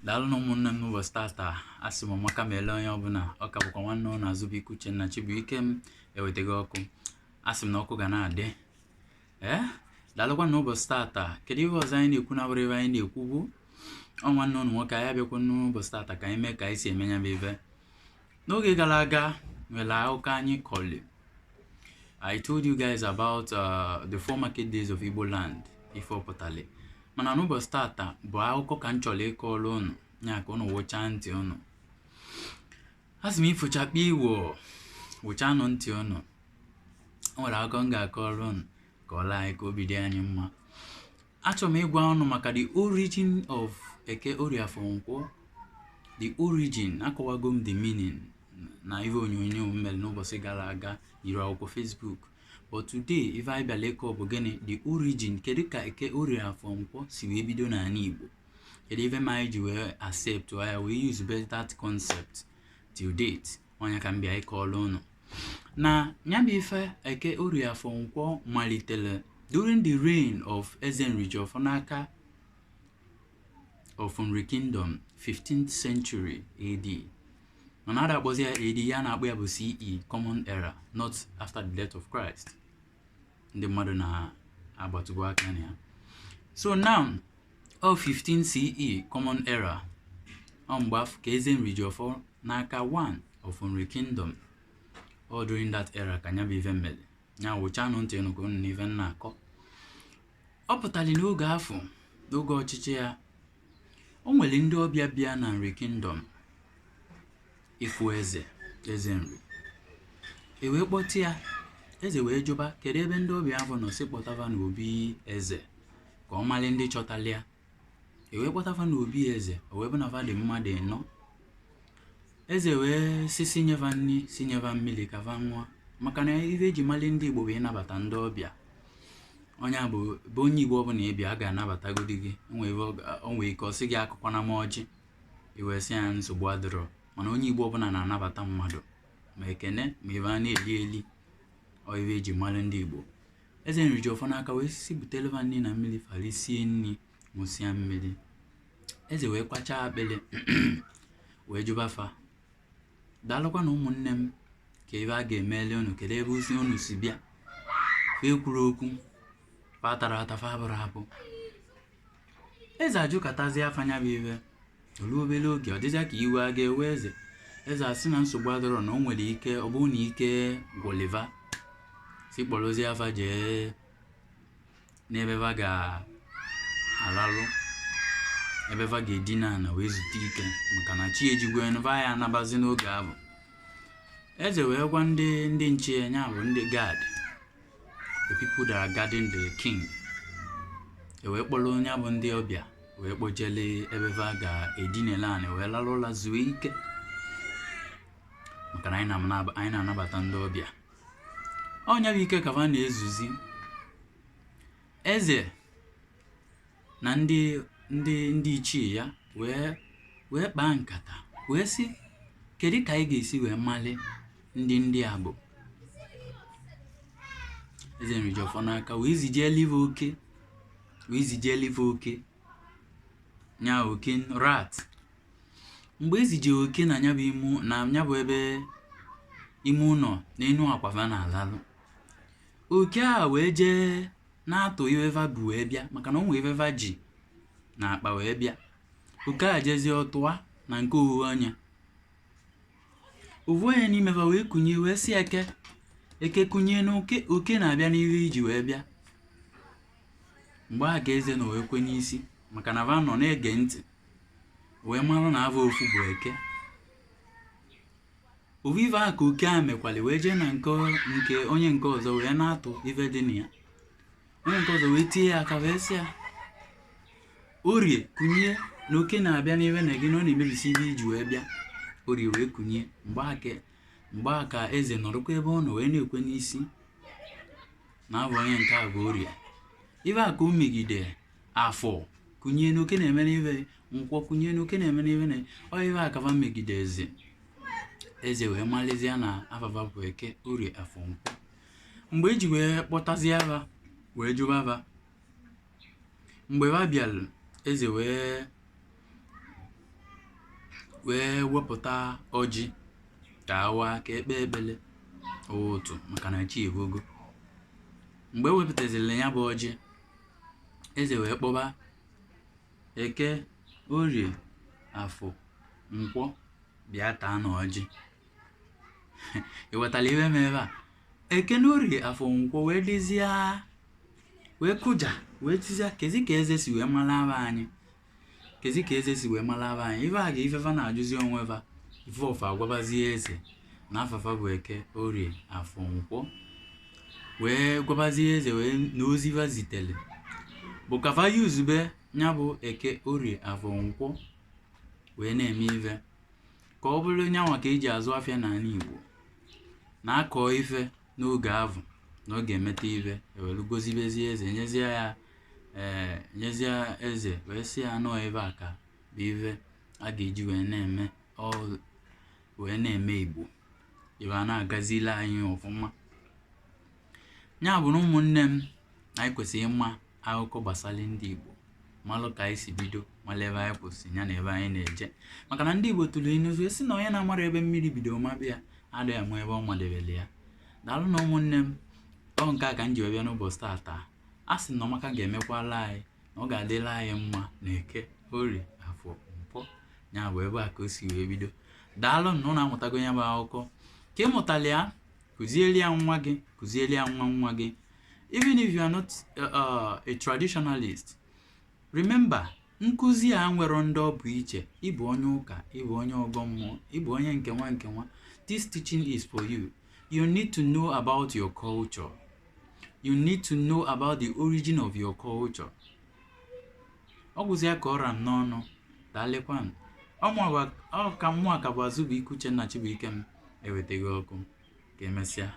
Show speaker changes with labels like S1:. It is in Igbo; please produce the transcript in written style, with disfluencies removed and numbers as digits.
S1: Daalụ na ụmụnne m n'ụbọchị tata, asị m maka ma ele onye ọbụla ọ ka bụkwa nwanne ụlọ Azụbụike Uchenna Chibuike m ewetaghị ọkụ. Asị m na ọkụ ga na-adị. Daalụkwa na ụbọchị tata, kedu ihe ọzọ anyị na-ekwu na bụrụ ebe anyị na-ekwu bụ nwanne ụnụ nwoke anyị abịakwa n'ụbọchị tata ka anyị mee ka anyị si eme ya bụ ife. N'oge gara aga nwere akụkọ anyị kọrọ. I told you guys about the 4 market days of Igbo land ife ọpụtali. Mana n'ụbọchị tata bụ akụkọ ka m chọrọ ịkọrọ ụnụ nya ka ụnụ wụchaa ntị ụnụ. Asị m ifochakpa iwo wụchaa nụ ntị ụnụ. O nwere akụkọ m ga-akọrọ ụnụ ka ọ laa anyị ka obi dị anyị mma. Achọrọ m ịgwa ụnụ maka the origin of Eke Orie Afor Nkwo. The origin, akọwago m the meaning na ihe onyonyo m mere n'ụbọchị gara aga yiri akwụkwọ Facebook. But today, if I bịala ịkọ bụ gịnị the origin, kedu ka Eke Orie Afor Nkwo si wee bido n'ala Igbo, kedu ife ma anyị ji wee accept ya wee use that concept till date. Onye ka m bịa ịkọrọ ụnụ na nya bụ ife Eke Orie Afor Nkwo malitere during the reign of Eze Nrijiofor n'aka of Nri Kingdom, 15th century AD. Mana a na-akpọzi ya AD, ya na-akpọ ya bụ CE, Common Era, not after the death of Christ. Ndị mmadụ na-agbatugo aka na ya. So now, of 15 CE, Common Era, mgbe afọ ka Eze Nrijiofor n'aka 1 of Nri Kingdom. All during that era ka nya bụ ife mere. Nya wụcha nụ ntị nụ ka unu n'ife na-akọ. Ọ pụtara n'oge afọ, n'oge ọchịchị ya, o nwere ndị ọbịa bịa na Nri Kingdom ifu eze Nri. E wee kpọta ya, eze wee jụba kedu ebe ndị ọbịa ahụ nọ, si kpọtava n'obi eze ka ọ mali ndị chọtala ya. E wee kpọtava n'obi eze, o wee bụ na va dị mmadụ ịnọ. Eze wee si nyeva nri, si nyeva mmiri ka va nwa, maka na ife eji mali ndị Igbo bụ ịnabata ndị ọbịa. Onye bụ onye Igbo ọbụla ịbịa a ga-anabatagodi gị. O nwee ike ọ sị gị akụkwana m ọjị, iwee sị ya nsogbu adịrọ. Mana onye Igbo ọbụla na-anabata mmadụ ma ekene ma ebe a na-eli eli. Ọ ife eji mali ndị Igbo. Eze Nrijiofor n'aka wee si buteleva nri na mmiri, falisie nri, ṅụsịa mmiri. Eze wee kwachaa akpịlị wee jụba fa, daalụkwa na ụmụnne m, ka ebe a ga-emeli unu, kedu ebe osi unu si bịa. Fa kwuru okwu, fa tara ata, fa hapụrụ hapụ. Eze ajụkatazie afanya bụ ibe. Olu obere oge ọ dịzịa ka iwe a ga-ewe eze. Eze asị na nsogbu adịrọ, na o nwere ike ọ bụrụ na ike gwụliva, si kpọrọzie afa jee n'ebe va ga-alalụ, ebe va ga-edina na wee zute ike, maka na chi ejigwe va ya anabazi n'oge ahụ. Eze wee gwa ndị nche ya bụ ndị guard, the people that are guarding the king. E wee kpọrọ onye bụ ndị ọbịa wee kpojele ebe va ga-edinela anị wee lalụ ụla zuo ike, maka na anyị na-anabata ndị ọbịa. Onye bụ ike ka va na-ezuzi. Eze na ndị ichie ya wee kpaa nkata wee sị kedu ka anyị ga-esi wee mali ndị a bụ. Eze Nrijiofor n'aka wee zijelive oke nya oke rat. Mgbe ezije oke na nya bụ ebe ime ụlọ na enu akwava na alalụ, oke a wee jee na-atụ iveva bụ wee bịa, maka na o nwee iveva ji na akpa wee bịa. Oke a jezie ọtụwa na nke ohu ọnya. Ovu onye n'imeva wee kunye wee si eke kunye na oke na-abịa n'ihu iji wee bịa. Mgbe a ka eze na wee kwe n'isi, maka na va nọ na-ege ntị, wee marụ na ava ofu bụ eke. Ovu ife a ka oke a mekwali wee jee na nke onye nke ọzọ wee na-atụ ife dị na ya. Onye nke ọzọ wee tie ya aka wee sị ya, Orie kunye na oke na-abịa n'ife na gị na ọ na-emebisi ihe iji wee bịa. Orie wee kunye. Mgbe a ka eze nọrọkwa ebe ọ nọ wee na-ekwe n'isi na abụ onye nke a bụ Orie. Ife a ka o megide Afor kunye na oke na-eme n'ife, Nkwo kunye na oke na-eme n'ife na ọ ife a ka va megide eze. Eze wee malizie na afava bụ Eke Orie Afor Nkwo. Mgbe eji wee kpọtazie ava wee jụba ava, mgbe va bịalụ, eze wee wee wepụta ọjị ka awa ka ekpe ekpele otu maka na chi egogo. Mgbe wepụtazili ya bụ ọjị, eze wee kpọba Eke, Orie, Afọ, Nkwọ bịa taa na ọjị. Iwetala iwe m ebe a. Eke na Orie, Afọ, Nkwọ wee dịzịa wee kụja wee tizia kezi ka eze si wee malaba anyị, kezi ka eze si wee malaba anyị. Ife a ga ifefa na-ajụzi onwe fa, ife ofa agwabazie eze na afafa bụ Eke, Orie, Afọ, Nkwọ, wee gwabazie eze wee na ozifa zitele bụ ka fa yuzube nya bụ Eke, Orie, Afọ, Nkwọ wee na-eme ife ka ọ bụrụ nyanwa ka eji azụ afịa n'ala Igbo na-akọ ife n'oge avụ na ọ ga-emeta ife ewelu gozibezie eze nyezie eze wee sị ya nọọ ebe a ka bụ ife a ga-eji wee na-eme Igbo ibe a na-agazile anyị ọfụma. Ya bụ na ụmụnne m, anyị kwesịrị ịma akụkọ gbasara ndị Igbo, malụ ka anyị si bido, malụ ebe anyị kwụsị ya na ebe anyị na-eje. Maka na ndị Igbo tụrụ inuzu esi na onye na-amara ebe mmiri bido mabịa adịghị ama ebe ọ madebele ya. Daalụ na ụmụnne m, ọ nke a ka m ji wee bịa n'ụbọchị taa. A sị na Ọmaka ga-emekwala anyị na ọ ga-adịla anyị mma na Eke, Orie, Afọ, Nkwọ. Ya bụ ebe a ka o si wee bido. Daalụ na ụnụ amụtago ya bụ akụkọ ka ịmụtala ya, kụzieli ya nwa gị, kụzieli ya nwa gị. Even if you are not a traditionalist, remember, nkụzi a nwere ndị ọ bụ iche. Ịbụ onye ụka, ịbụ onye ọgọ mmụọ, ịbụ onye nkenwa. This teaching is for you. You need to know about your culture. You need to know about the origin of your culture. Ọ bụzi ya ka ọra n'ọnụ. Daalekwanụ. Ọ ka mmụọ ka bụ Azụbụike Uchenna Chibuikem ewetaghị ọkụ. Ka emesịa.